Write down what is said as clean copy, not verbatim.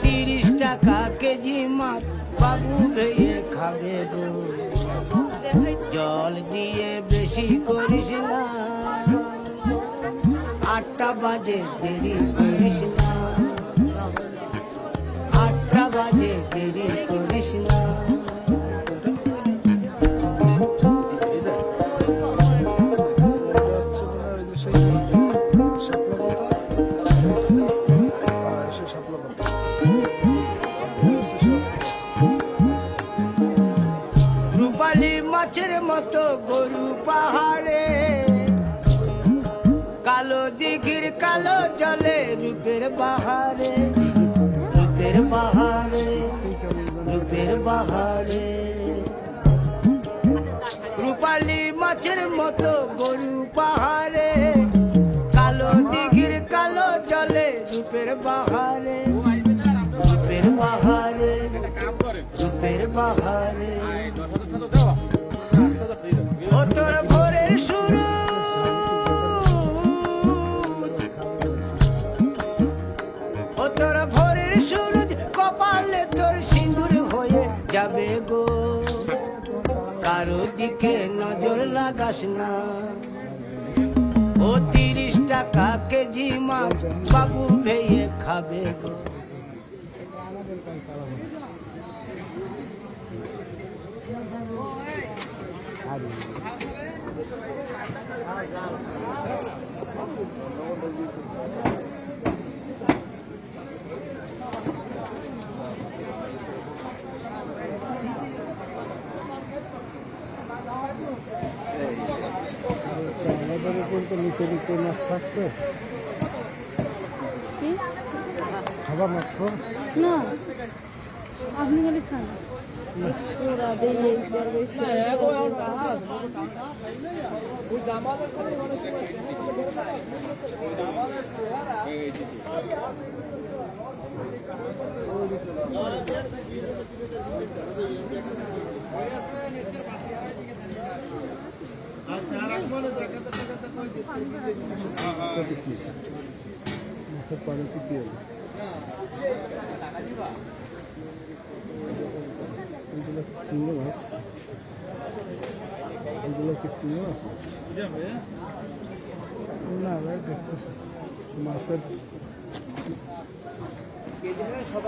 30 টাকা কেজি মাছ বাবু ভেয়ে খাবে গো। জল দিয়ে বেশি করিস না, 8টা বাজে দেরি করিস না, 8টা বাজে দেরি করিস না। রূপালী মাছের মতো গরু পাহাড়ে, কালো দিঘির কালো জলে রূপের বাহারে, রূপের বাহারে, রূপের বাহারে। রূপালী মাছের মতো গরু পাহাড়ে, কালো দিঘির কালো জলে রূপের বাহারে, রূপের বাহারে, রূপের বাহারে। ও তোর ভোরের শুরু, ও তোর ভোরের শুরু, কপালে তোর সিঁদুর হয়ে যাবে গো। কারো দিকে নজর লাগাস না, ও 30 টাকা কেজি মাছ বাবু ভেয়ে খাবে গো। আমাদের উপর তো নিচে নিচে মাছ থাকতো, খাবার মাছ খাও না, আপনি খালি খান। মাছের পানি কি এগুলো চিংড়ি মাছ, এগুলো কি চিংড়ি মাছ না ভাই? দেখতেছি মাছের কত